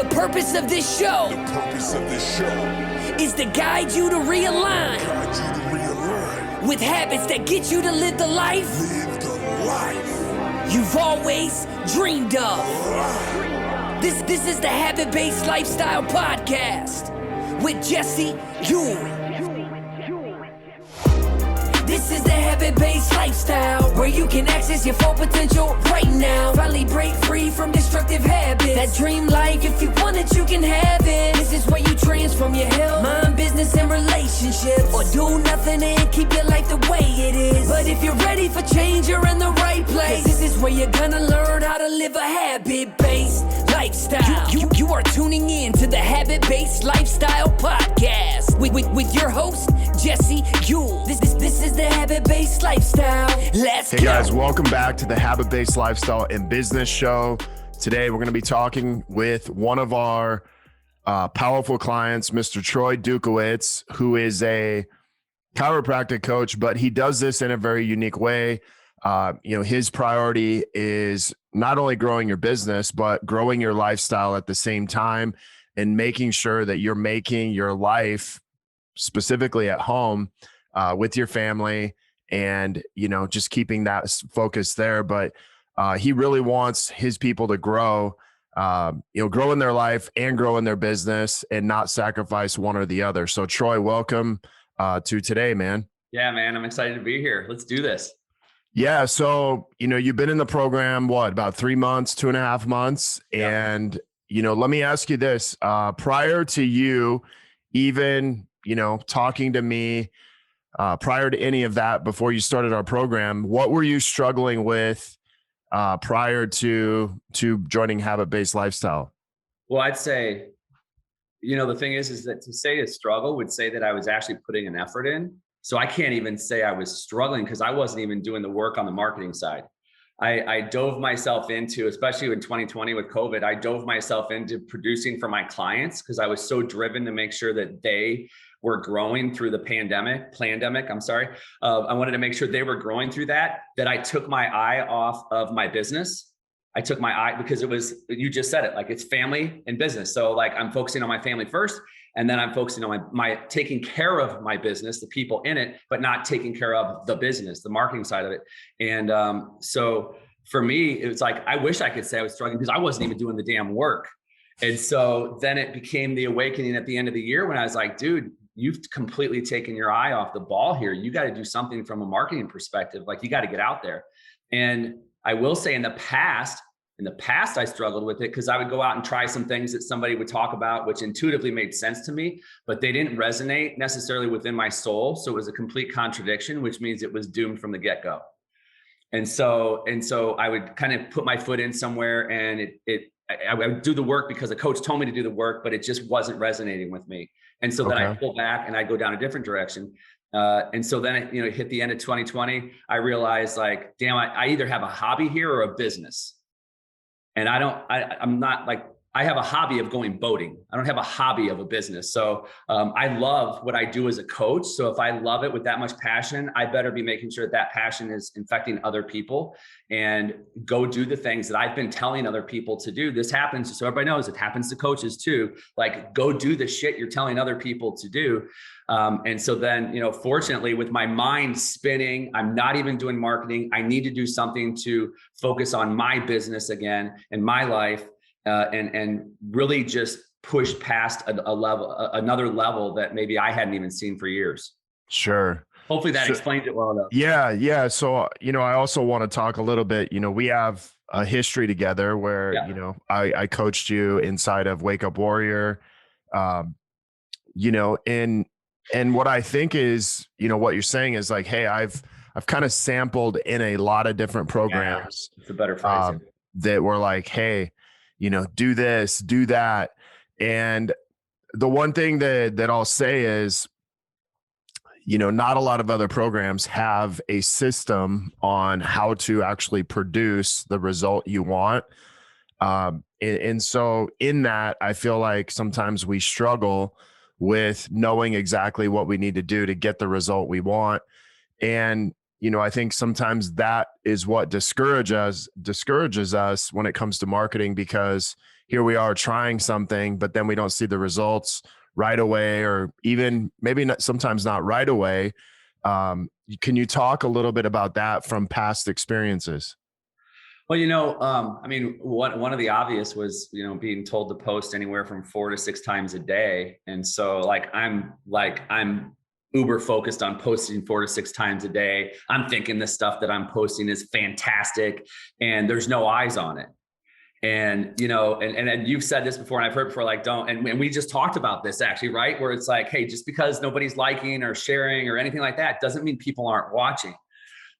The purpose of this show is to guide you to realign with habits that get you to live the life you've always dreamed of. This is the Habit-Based Lifestyle Podcast with Jesse Ewing. This is the Habit-Based Lifestyle, where you can access your full potential right now. Finally break free from destructive habits. That dream life, if you want it, you can have it. This is where you transform your health, mind, business, and relationships. Or do nothing and keep your life the way it is. But if you're ready for change, you're in the right place. This is where you're gonna learn how to live a habit-based lifestyle. You are tuning in to the Habit-Based Lifestyle Podcast with your host, Jesse Ewing. This is the Habit-Based Lifestyle. Let's go. Hey guys, welcome back to the Habit-Based Lifestyle and Business Show. Today, we're going to be talking with one of our powerful clients, Mr. Troy Dukowitz, who is a chiropractic coach, but he does this in a very unique way. His priority is not only growing your business, but growing your lifestyle at the same time and making sure that you're making your life, specifically at home, with your family, and just keeping that focus there. But he really wants his people to grow in their life and grow in their business and not sacrifice one or the other. So Troy, welcome to today, man. Yeah, man, I'm excited to be here. Let's do this. Yeah. So, you've been in the program, about 3 months, 2.5 months. Yeah. And, let me ask you this, prior to you even, talking to me, prior to any of that, before you started our program, what were you struggling with prior to joining Habit-Based Lifestyle? Well, I'd say, the thing is that to say a struggle would say that I was actually putting an effort in. So I can't even say I was struggling because I wasn't even doing the work on the marketing side. I dove myself into, especially in 2020 with COVID, I dove myself into producing for my clients because I was so driven to make sure that they were growing through the pandemic. I wanted to make sure they were growing through that I took my eye off of my business. I took my eye because you just said it, like it's family and business. So like I'm focusing on my family first, and then I'm focusing on my taking care of my business, the people in it, but not taking care of the business, the marketing side of it. And so for me, it was like, I wish I could say I was struggling because I wasn't even doing the damn work. And so then it became the awakening at the end of the year when I was like, dude, you've completely taken your eye off the ball here. You got to do something from a marketing perspective. Like you got to get out there. And I will say in the past, I struggled with it because I would go out and try some things that somebody would talk about, which intuitively made sense to me, but they didn't resonate necessarily within my soul. So it was a complete contradiction, which means it was doomed from the get-go. And so I would kind of put my foot in somewhere, and I would do the work because a coach told me to do the work, but it just wasn't resonating with me. And so then I pull back and I go down a different direction. And so then it hit the end of 2020. I realized like, damn, I either have a hobby here or a business. And I'm not like, I have a hobby of going boating. I don't have a hobby of a business. So I love what I do as a coach. So if I love it with that much passion, I better be making sure that passion is infecting other people and go do the things that I've been telling other people to do. This happens, so everybody knows it happens to coaches too. Like go do the shit you're telling other people to do. And so then, fortunately with my mind spinning, I'm not even doing marketing. I need to do something to focus on my business again and my life. And really just push past another level that maybe I hadn't even seen for years. Sure. Hopefully that explains it well enough. Yeah. So, I also want to talk a little bit, we have a history together where, I coached you inside of Wake Up Warrior, and what I think is, what you're saying is like, hey, I've kind of sampled in a lot of different programs. It's a better phrase. That were like, hey, do this, do that. And the one thing that I'll say is, not a lot of other programs have a system on how to actually produce the result you want. And so in that, I feel like sometimes we struggle with knowing exactly what we need to do to get the result we want. And, I think sometimes that is what discourages us when it comes to marketing, because, here we are trying something, but then we don't see the results right away, or even maybe not, sometimes not right away. Can you talk a little bit about that from past experiences? Well, I mean, one of the obvious was, being told to post anywhere from 4 to 6 times a day. And so I'm uber focused on posting 4 to 6 times a day. I'm thinking the stuff that I'm posting is fantastic and there's no eyes on it. And, and you've said this before, and I've heard before, don't, and we just talked about this actually, right? Where it's like, hey, just because nobody's liking or sharing or anything like that doesn't mean people aren't watching.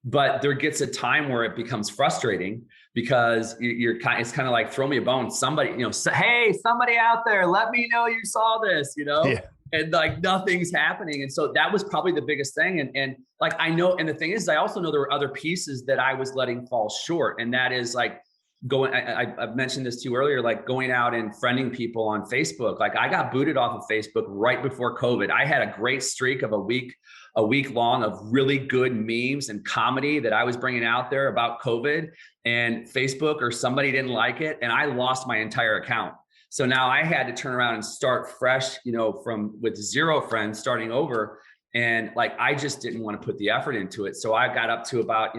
But there gets a time where it becomes frustrating because it's kind of like, throw me a bone. Somebody, hey, somebody out there, let me know you saw this, Yeah. and nothing's happening. And so that was probably the biggest thing. And I know, and the thing is, I also know there were other pieces that I was letting fall short. And that is I've mentioned this to you earlier, going out and friending people on Facebook. I got booted off of Facebook right before COVID. I had a great streak of a week long of really good memes and comedy that I was bringing out there about COVID, and Facebook or somebody didn't like it. And I lost my entire account. So now I had to turn around and start fresh, with 0 friends starting over. And I just didn't want to put the effort into it. So I got up to about,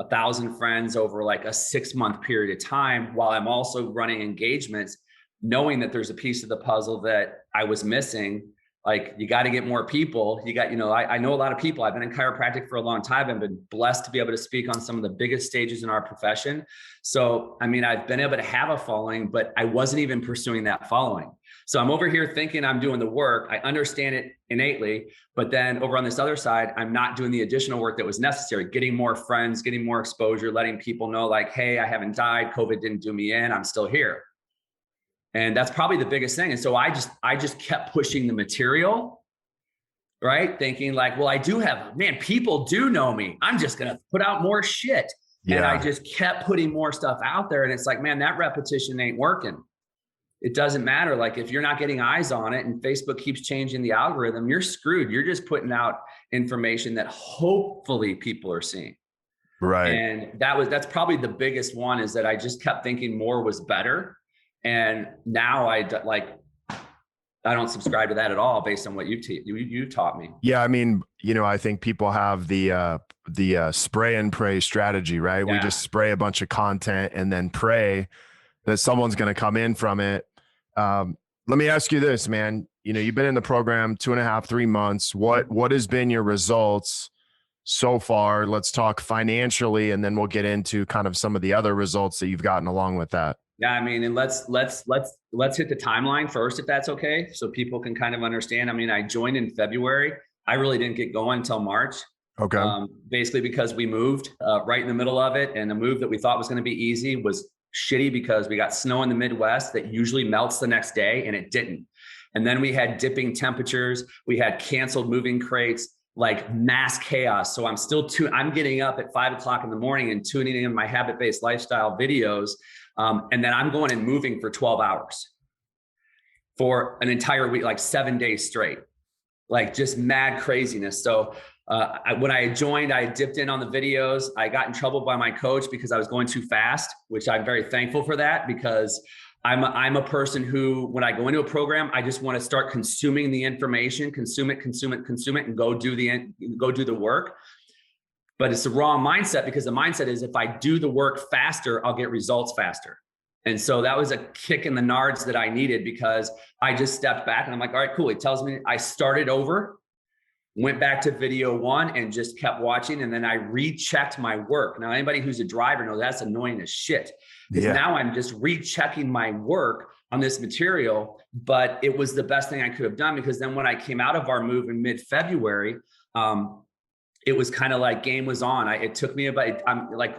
1,000 friends over a 6-month period of time, while I'm also running engagements, knowing that there's a piece of the puzzle that I was missing. You got to get more people. I know a lot of people. I've been in chiropractic for a long time. I've been blessed to be able to speak on some of the biggest stages in our profession. So, I mean, I've been able to have a following, but I wasn't even pursuing that following. So I'm over here thinking I'm doing the work. I understand it innately, but then over on this other side, I'm not doing the additional work that was necessary, getting more friends, getting more exposure, letting people know hey, I haven't died. COVID didn't do me in. I'm still here. And that's probably the biggest thing. And so I just kept pushing the material, right? Thinking well, I do have, people do know me. I'm just going to put out more shit. Yeah. And I just kept putting more stuff out there. And it's that repetition ain't working. It doesn't matter. If you're not getting eyes on it and Facebook keeps changing the algorithm, you're screwed. You're just putting out information that hopefully people are seeing. Right. And that's probably the biggest one, is that I just kept thinking more was better. And now I don't subscribe to that at all, based on what you taught me. Yeah. I mean, I think people have the spray and pray strategy, right? Yeah. We just spray a bunch of content and then pray that someone's going to come in from it. Let me ask you this, man. You've been in the program 2.5, 3 months. What has been your results so far? Let's talk financially, and then we'll get into kind of some of the other results that you've gotten along with that. Yeah, I mean, and let's hit the timeline first, if that's okay, so people can kind of understand. I mean, I joined in February. I really didn't get going until March. Okay. Basically because we moved right in the middle of it, and the move that we thought was going to be easy was shitty because we got snow in the Midwest that usually melts the next day, and it didn't. And then we had dipping temperatures. We had canceled moving crates, mass chaos. So I'm getting up at 5 o'clock in the morning and tuning in my habit-based lifestyle videos. And then I'm going and moving for 12 hours for an entire week, 7 days straight, just mad craziness. So when I joined, I dipped in on the videos. I got in trouble by my coach because I was going too fast, which I'm very thankful for that, because I'm a person who, when I go into a program, I just want to start consuming the information, consume it, and go do the work. But it's the wrong mindset, because the mindset is, if I do the work faster, I'll get results faster. And so that was a kick in the nards that I needed, because I just stepped back and I'm all right, cool. He tells me, I started over, went back to video 1 and just kept watching. And then I rechecked my work. Now, anybody who's a driver knows that's annoying as shit. Because now I'm just rechecking my work on this material, but it was the best thing I could have done, because then when I came out of our move in mid-February, it was kind of game was on. It took me about,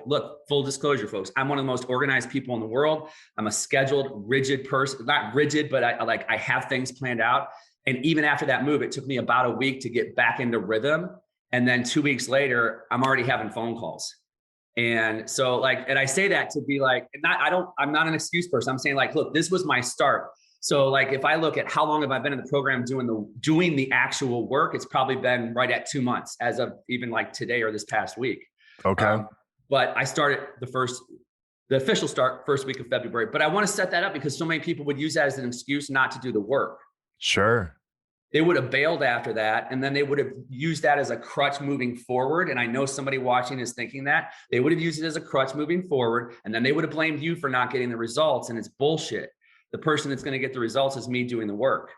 look, full disclosure, folks, I'm one of the most organized people in the world. I'm a scheduled, rigid person, not rigid, but I have things planned out. And even after that move, it took me about a week to get back into rhythm. And then 2 weeks later, I'm already having phone calls. And so and I say that to be I'm not an excuse person. I'm saying look, this was my start. So if I look at how long have I been in the program doing the actual work, it's probably been right at 2 months as of even today or this past week. Okay. But I started the first The official start first week of February. But I want to set that up because so many people would use that as an excuse not to do the work. Sure. They would have bailed after that. And then they would have used that as a crutch moving forward. And I know somebody watching is thinking that. They would have used it as a crutch moving forward. And then they would have blamed you for not getting the results. And it's bullshit. The person that's going to get the results is me doing the work.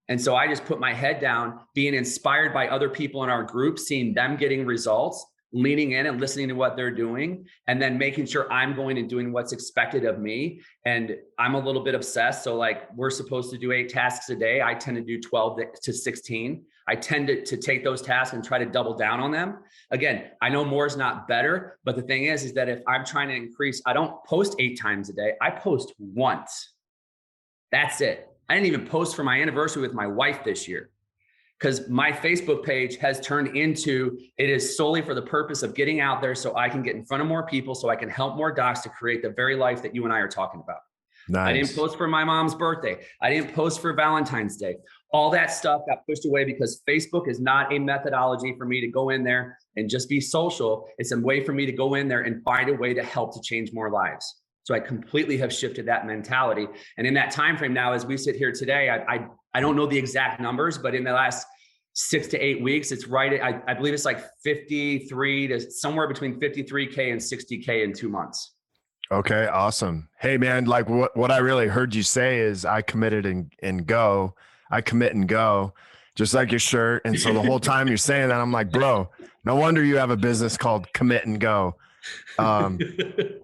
And so I just put my head down, being inspired by other people in our group, seeing them getting results, leaning in and listening to what they're doing, and then making sure I'm going and doing what's expected of me. And I'm a little bit obsessed. So like we're supposed to do 8 tasks a day. I tend to do 12 to 16. I tend to take those tasks and try to double down on them. Again, I know more is not better, but the thing is that if I'm trying to increase, I don't post 8 times a day. I post once. That's it. I didn't even post for my anniversary with my wife this year, because my Facebook page has turned into, it is solely for the purpose of getting out there so I can get in front of more people, so I can help more docs to create the very life that you and I are talking about. Nice. I didn't post for my mom's birthday. I didn't post for Valentine's Day. All that stuff got pushed away because Facebook is not a methodology for me to go in there and just be social. It's a way for me to go in there and find a way to help to change more lives. So I completely have shifted that mentality. And in that time frame now, as we sit here today, I don't know the exact numbers, but in the last 6 to 8 weeks, it's right. I believe it's like 53 to somewhere between 53K and 60K in 2 months. Okay. Awesome. Hey man, like what I really heard you say is I committed and go. I commit and go, just like your shirt. And so the whole time you're saying that, I'm like, bro, no wonder you have a business called Commit and Go.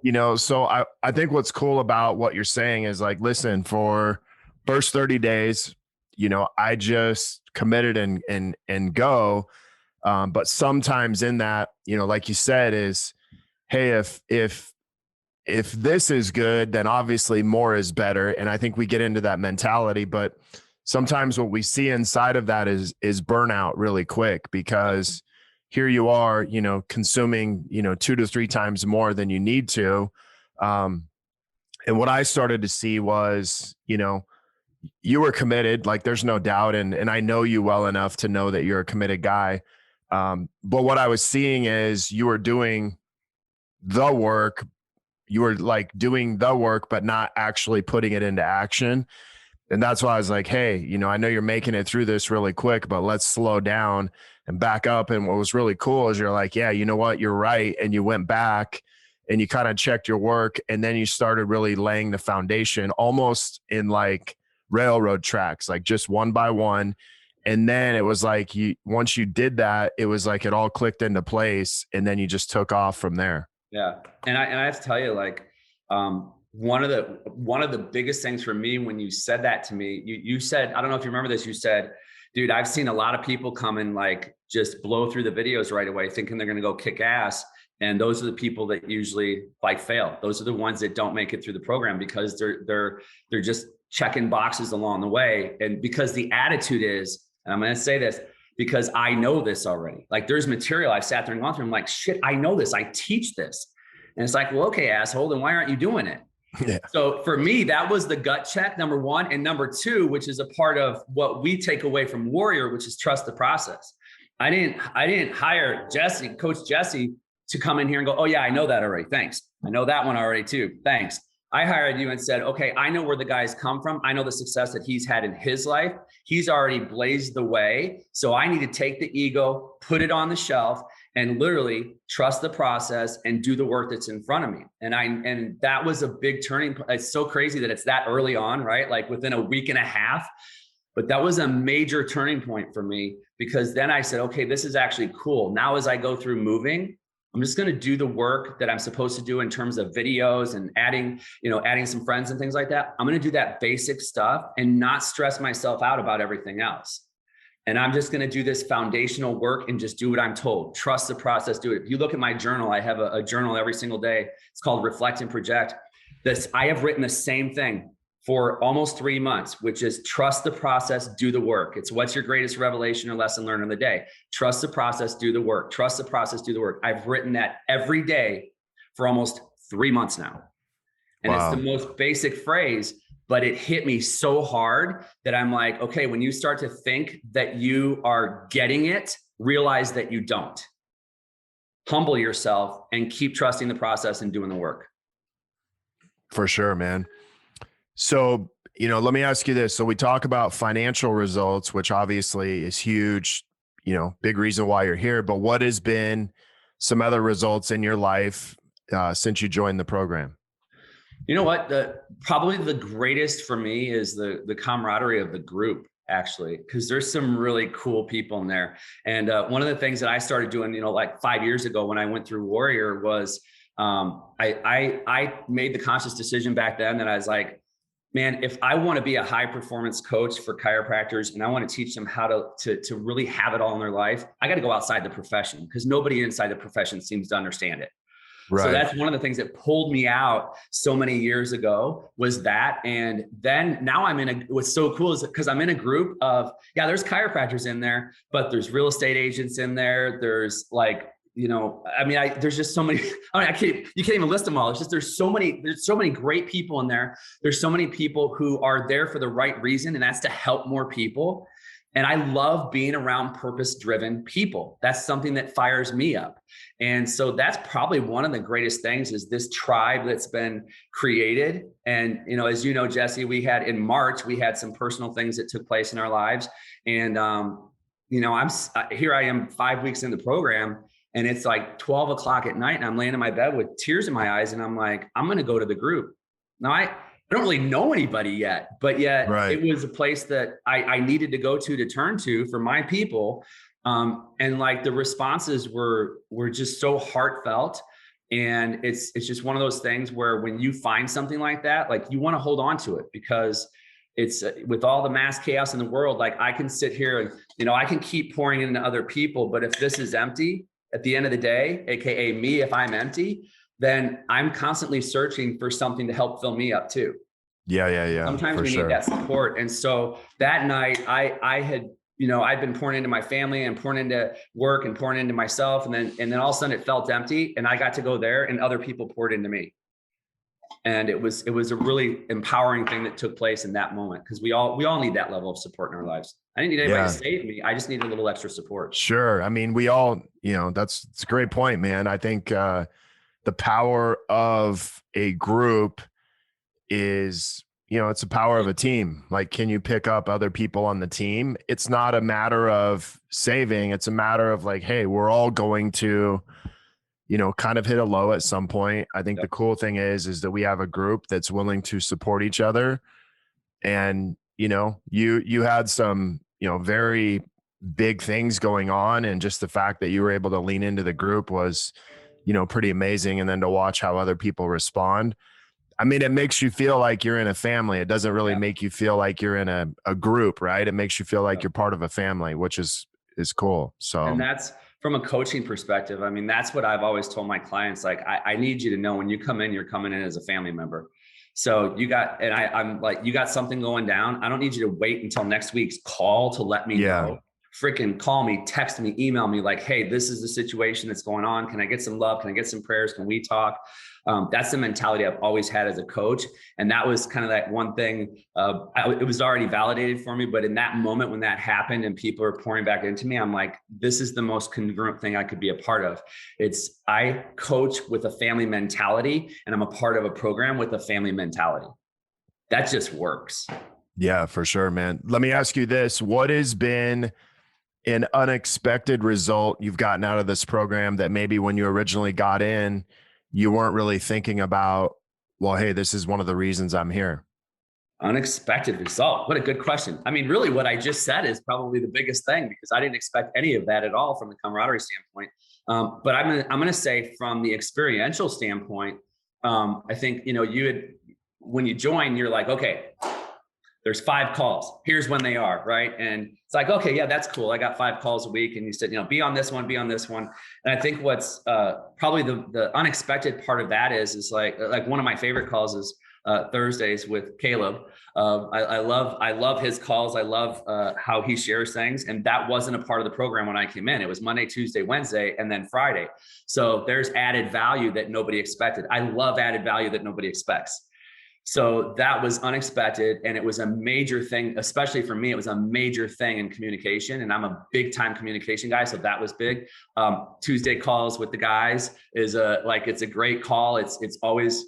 You know, so I think what's cool about what you're saying is like, listen, for first 30 days, you know, I just committed and go. But sometimes in that, you know, like you said, is, hey, if this is good, then obviously more is better. And I think we get into that mentality, but sometimes what we see inside of that is burnout really quick, because here you are, you know, consuming, you know, 2 to 3 times more than you need to. And what I started to see was, you know, you were committed, like there's no doubt. And I know you well enough to know that you're a committed guy. But what I was seeing is you were doing the work. You were like doing the work, but not actually putting it into action. And that's why I was like, hey, you know, I know you're making it through this really quick, but let's slow down and back up. And what was really cool is you're like, yeah, you know what, you're right. And you went back and you kind of checked your work. And then you started really laying the foundation almost in like railroad tracks, like just one by one. And then it was like, once you did that, it was like it all clicked into place. And then you just took off from there. Yeah. And I have to tell you, like, one of the biggest things for me, when you said that to me, you said, I don't know if you remember this, you said, dude, I've seen a lot of people come and like just blow through the videos right away, thinking they're going to go kick ass. And those are the people that usually like fail. Those are the ones that don't make it through the program because they're just checking boxes along the way. And because the attitude is, and I'm going to say this because I know this already, like there's material I've sat there and gone through. I'm like, shit, I know this. I teach this. And it's like, well, okay, asshole, then why aren't you doing it? Yeah. So for me, that was the gut check, number one. And number two, which is a part of what we take away from Warrior, which is trust the process. I didn't hire Coach Jesse to come in here and go, oh yeah, I know that already. Thanks. I know that one already too. Thanks. I hired you and said, okay, I know where the guys come from. I know the success that he's had in his life. He's already blazed the way. So I need to take the ego, put it on the shelf, and literally trust the process and do the work that's in front of me. And that was a big turning point. It's so crazy that it's that early on, right? Like within a week and a half, but that was a major turning point for me, because then I said, okay, this is actually cool. Now, as I go through moving, I'm just going to do the work that I'm supposed to do in terms of videos and adding some friends and things like that. I'm going to do that basic stuff and not stress myself out about everything else. And I'm just going to do this foundational work and just do what I'm told. Trust the process, do it. If you look at my journal, I have a journal every single day. It's called Reflect and Project. I have written the same thing for almost 3 months, which is trust the process, do the work. It's what's your greatest revelation or lesson learned of the day. Trust the process, do the work. Trust the process, do the work. I've written that every day for almost 3 months now. And Wow. It's the most basic phrase, but it hit me so hard that I'm like, okay, when you start to think that you are getting it, realize that you don't. Humble yourself and keep trusting the process and doing the work. For sure, man. So, let me ask you this. So we talk about financial results, which obviously is huge, big reason why you're here, but what has been some other results in your life since you joined the program? You know what? Probably the greatest for me is the camaraderie of the group, actually, because there's some really cool people in there. And one of the things that I started doing, like 5 years ago when I went through Warrior was I made the conscious decision back then that I was like, man, if I want to be a high performance coach for chiropractors and I want to teach them how to really have it all in their life, I got to go outside the profession because nobody inside the profession seems to understand it. Right. So that's one of the things that pulled me out so many years ago was that. And then now what's so cool is because I'm in a group of, there's chiropractors in there, but there's real estate agents in there. There's there's just so many, you can't even list them all. It's just, there's so many great people in there. There's so many people who are there for the right reason. And that's to help more people. And I love being around purpose-driven people. That's something that fires me up. And so that's probably one of the greatest things is this tribe that's been created. And, as you know, Jesse, in March, we had some personal things that took place in our lives. And, here I am 5 weeks in the program and it's like 12 o'clock at night and I'm laying in my bed with tears in my eyes. And I'm like, I'm going to go to the group. Now I don't really know anybody yet, but yet It was a place that I needed to go to turn to for my people. And like the responses were just so heartfelt. And it's just one of those things where when you find something like that, like you want to hold on to it because it's with all the mass chaos in the world, like I can sit here and, I can keep pouring into other people, but if this is empty at the end of the day, AKA me, if I'm empty, then I'm constantly searching for something to help fill me up too. Yeah. Sometimes we need that support. And so that night I had, I'd been pouring into my family and pouring into work and pouring into myself. And then all of a sudden it felt empty and I got to go there and other people poured into me. And it was a really empowering thing that took place in that moment. Cause we all need that level of support in our lives. I didn't need anybody to save me. I just needed a little extra support. Sure. I mean, we all, it's a great point, man. I think, the power of a group is, it's the power of a team. Like, can you pick up other people on the team? It's not a matter of saving. It's a matter of like, hey, we're all going to, kind of hit a low at some point. I think the cool thing is that we have a group that's willing to support each other. And, you had some, very big things going on. And just the fact that you were able to lean into the group was, pretty amazing. And then to watch how other people respond. I mean, it makes you feel like you're in a family. It doesn't really make you feel like you're in a group, right? It makes you feel like you're part of a family, which is cool. So, and that's from a coaching perspective. I mean, that's what I've always told my clients. Like, I need you to know when you come in, you're coming in as a family member. So I'm like, you got something going down. I don't need you to wait until next week's call to let me know. Freaking call me, text me, email me like, hey, this is the situation that's going on. Can I get some love? Can I get some prayers? Can we talk? That's the mentality I've always had as a coach. And that was kind of that one thing. It was already validated for me, but in that moment when that happened and people are pouring back into me, I'm like, this is the most congruent thing I could be a part of. I coach with a family mentality and I'm a part of a program with a family mentality. That just works. Yeah, for sure, man. Let me ask you this. What has been an unexpected result you've gotten out of this program that maybe when you originally got in, you weren't really thinking about, well, hey, this is one of the reasons I'm here? Unexpected result. What a good question. I mean, really what I just said is probably the biggest thing because I didn't expect any of that at all from the camaraderie standpoint. But I'm going to say from the experiential standpoint, I think, when you join, you're like, okay, there's 5 calls. Here's when they are, right? And it's like, okay, yeah, that's cool. I got 5 calls a week. And you said, be on this one, be on this one. And I think what's probably the unexpected part of that is like one of my favorite calls is Thursdays with Caleb. I love his calls. I love how he shares things. And that wasn't a part of the program when I came in. It was Monday, Tuesday, Wednesday, and then Friday. So there's added value that nobody expected. I love added value that nobody expects. So that was unexpected. And it was a major thing, especially for me, it was a major thing in communication. And I'm a big time communication guy. So that was big. Tuesday calls with the guys is it's a great call. It's always,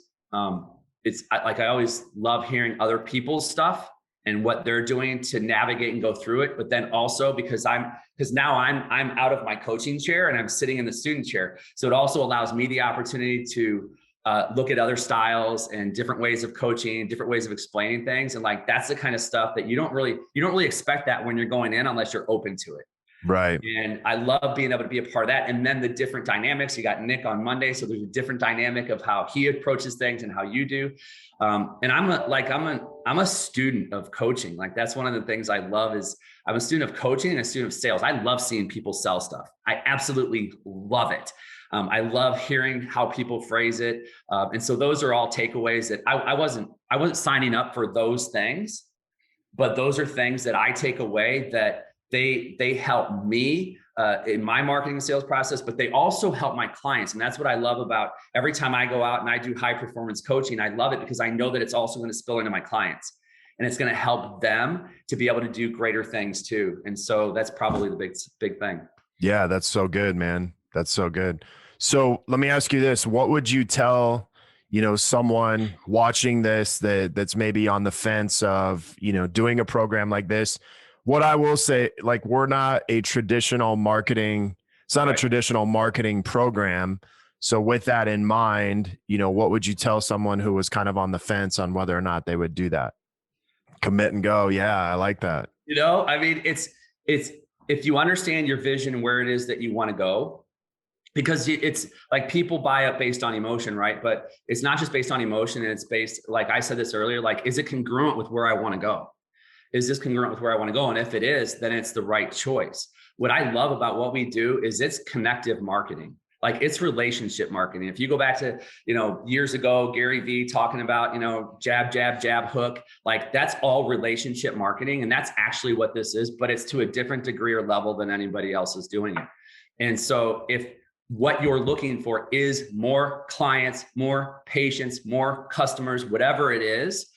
I always love hearing other people's stuff and what they're doing to navigate and go through it. But then also because now I'm out of my coaching chair and I'm sitting in the student chair. So it also allows me the opportunity to look at other styles and different ways of coaching, different ways of explaining things. And like, that's the kind of stuff that you don't really expect that when you're going in unless you're open to it. Right. And I love being able to be a part of that. And then the different dynamics. You got Nick on Monday, so there's a different dynamic of how he approaches things and how you do. And I'm a student of coaching. Like, that's one of the things I love is I'm a student of coaching and a student of sales. I love seeing people sell stuff. I absolutely love it. I love hearing how people phrase it. And so those are all takeaways that I wasn't signing up for those things, but those are things that I take away that they help me in my marketing and sales process, but they also help my clients. And that's what I love about every time I go out and I do high performance coaching. I love it because I know that it's also going to spill into my clients and it's going to help them to be able to do greater things too. And so that's probably the big thing. Yeah, that's so good, man. That's so good. So let me ask you this. What would you tell, someone watching this that's maybe on the fence of, doing a program like this? What I will say, like, we're not a traditional marketing. It's not a traditional marketing program. So with that in mind, what would you tell someone who was kind of on the fence on whether or not they would do that? Commit and go. Yeah, I like that. I mean, it's if you understand your vision and where it is that you want to go, because it's like people buy up based on emotion, right? But it's not just based on emotion. And it's based, like I said this earlier, like, is it congruent with where I want to go? Is this congruent with where I want to go? And if it is, then it's the right choice. What I love about what we do is it's connective marketing. Like, it's relationship marketing. If you go back to, years ago, Gary Vee talking about, jab, jab, jab, hook, like, that's all relationship marketing. And that's actually what this is, but it's to a different degree or level than anybody else is doing it. And so if what you're looking for is more clients, more patients, more customers, whatever it is,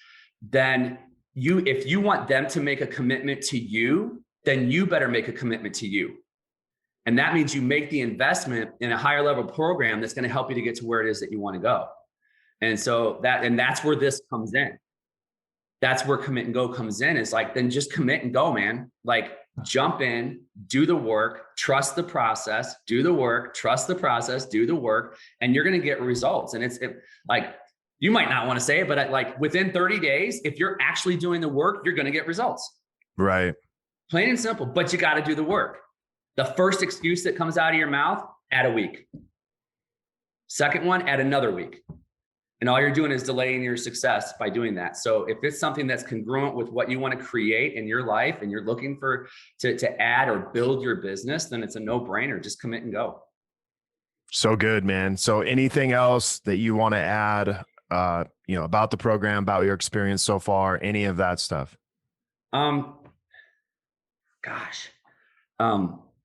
then if you want them to make a commitment to you, then you better make a commitment to you. And that means you make the investment in a higher level program that's going to help you to get to where it is that you want to go. And so that's where this comes in. That's where commit and go comes in. It's like, then just commit and go, man. Like, jump in, do the work, trust the process, do the work, trust the process, do the work, and you're going to get results. And it's like, you might not want to say it, but like within 30 days, if you're actually doing the work, you're going to get results. Right. Plain and simple, but you got to do the work. The first excuse that comes out of your mouth, add a week. Second one, add another week. And all you're doing is delaying your success by doing that. So if it's something that's congruent with what you want to create in your life and you're looking for to add or build your business, then it's a no-brainer. Just commit and go. So good, man. So anything else that you want to add, about the program, about your experience so far, any of that stuff?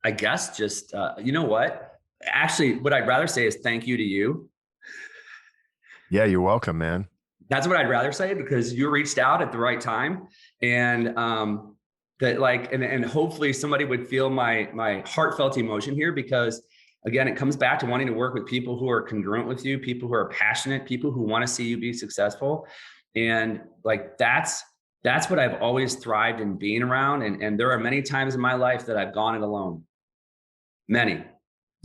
I guess just, you know what? Actually, what I'd rather say is thank you to you. Yeah, you're welcome, man. That's what I'd rather say, because you reached out at the right time, and and hopefully somebody would feel my heartfelt emotion here, because again, it comes back to wanting to work with people who are congruent with you, people who are passionate, people who want to see you be successful. And like, that's what I've always thrived in being around. And there are many times in my life that I've gone it alone. Many.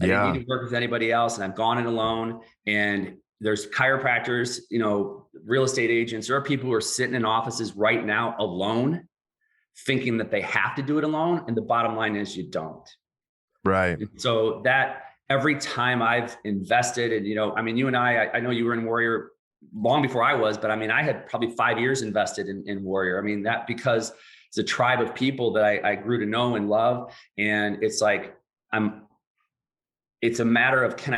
I didn't need to work with anybody else, and I've gone it alone. And there's chiropractors, real estate agents. There are people who are sitting in offices right now alone, thinking that they have to do it alone. And the bottom line is you don't. Right. And so that every time I've invested, and, you and I know you were in Warrior long before I was, but I mean, I had probably 5 years invested in Warrior. I mean, that because it's a tribe of people that I grew to know and love. And it's like, it's a matter of, can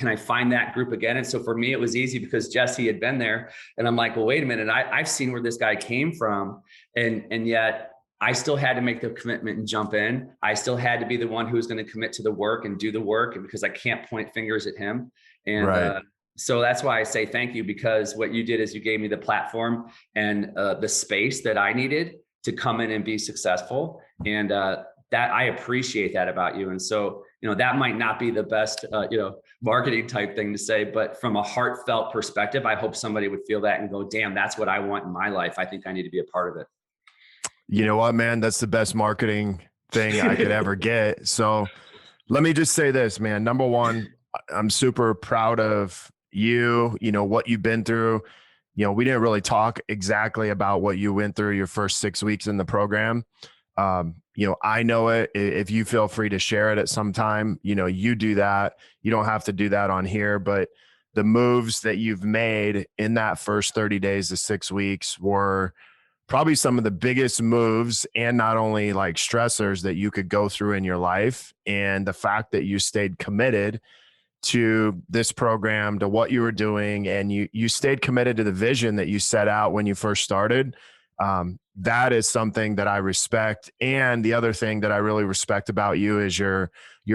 I find that group again? And so for me, it was easy because Jesse had been there, and I'm like, well, wait a minute. I've seen where this guy came from. And yet I still had to make the commitment and jump in. I still had to be the one who was going to commit to the work and do the work, because I can't point fingers at him. And right. So that's why I say thank you, because what you did is you gave me the platform and the space that I needed to come in and be successful. And that I appreciate that about you. And so that might not be the best, marketing type thing to say, but from a heartfelt perspective, I hope somebody would feel that and go, damn, that's what I want in my life. I think I need to be a part of it. You know what, man? That's the best marketing thing I could ever get. So let me just say this, man. Number one, I'm super proud of you, what you've been through. We didn't really talk exactly about what you went through your first 6 weeks in the program. I know it. If you feel free to share it at some time, you do that. You don't have to do that on here, but the moves that you've made in that first 30 days to 6 weeks were probably some of the biggest moves, and not only like stressors that you could go through in your life. And the fact that you stayed committed to this program, to what you were doing, and you stayed committed to the vision that you set out when you first started. That is something that I respect. And the other thing that I really respect about you is your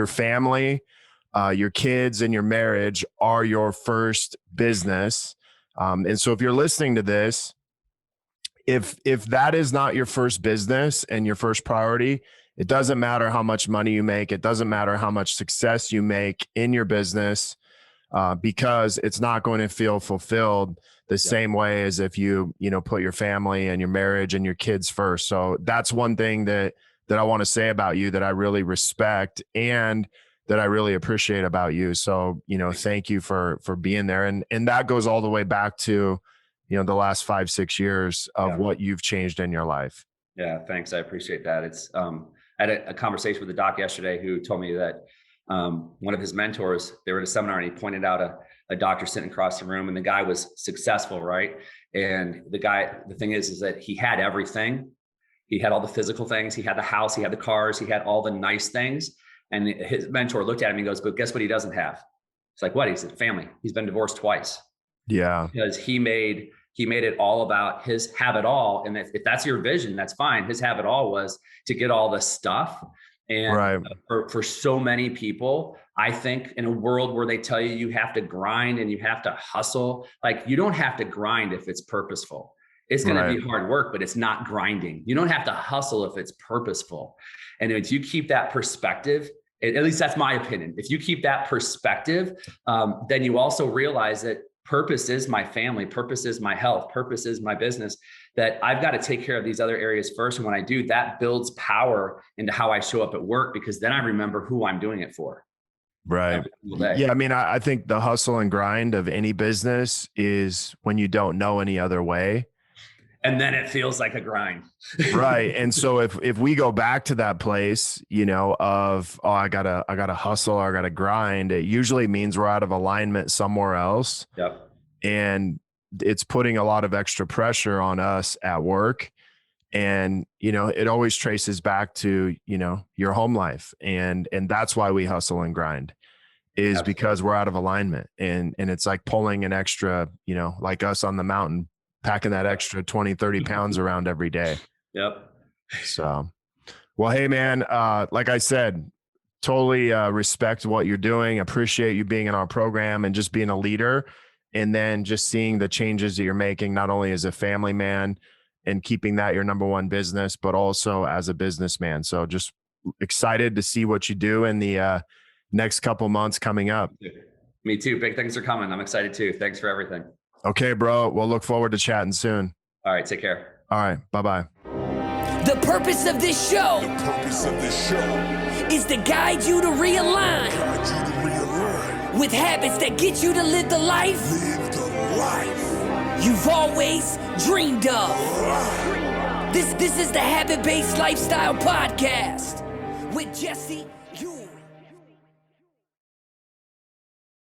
family, your kids, and your marriage are your first business. And so if you're listening to this, if that is not your first business and your first priority, it doesn't matter how much money you make. It doesn't matter how much success you make in your business, because it's not going to feel fulfilled the same way as if you put your family and your marriage and your kids first. So that's one thing that I want to say about you that I really respect and that I really appreciate about you. So, thank you for being there. And that goes all the way back to, the last 5-6 years of what you've changed in your life. Yeah. Thanks. I appreciate that. It's, I had a conversation with a doc yesterday who told me that one of his mentors, they were at a seminar and he pointed out a doctor sitting across the room, and the guy was successful, right? And the thing is that he had everything. He had all the physical things. He had the house, he had the cars, he had all the nice things. And his mentor looked at him and goes, but guess what he doesn't have? It's like, what? He said, family. He's been divorced twice. Yeah. Because he made it all about his have it all. And if that's your vision, that's fine. His have it all was to get all the stuff. And right. For so many people, I think in a world where they tell you have to grind and you have to hustle, like you don't have to grind if it's purposeful. It's going to be hard work, but it's not grinding. You don't have to hustle if it's purposeful. And if you keep that perspective, at least that's my opinion. If you keep that perspective, then you also realize that purpose is my family, purpose is my health, purpose is my business, that I've got to take care of these other areas first. And when I do, that builds power into how I show up at work, because then I remember who I'm doing it for. Right. Yeah. I mean, I think the hustle and grind of any business is when you don't know any other way. And then it feels like a grind. Right. And so if we go back to that place, of, I gotta hustle or I gotta grind, it usually means we're out of alignment somewhere else. Yep. And it's putting a lot of extra pressure on us at work. And, it always traces back to, your home life. And that's why we hustle and grind, is Absolutely. Because we're out of alignment. And it's like pulling an extra, like us on the mountain, packing that extra 20, 30 pounds around every day. Yep. So, well, hey man, like I said, totally respect what you're doing. Appreciate you being in our program and just being a leader. And then just seeing the changes that you're making, not only as a family man and keeping that your number one business, but also as a businessman. So just excited to see what you do in the next couple months coming up. Me too. Big things are coming. I'm excited too. Thanks for everything. Okay, bro. We'll look forward to chatting soon. All right. Take care. All right. Bye-bye. The purpose of this show is to guide you to realign with habits that get you to live the life you've always dreamed of. This is the Habit-Based Lifestyle Podcast with Jesse Ewing.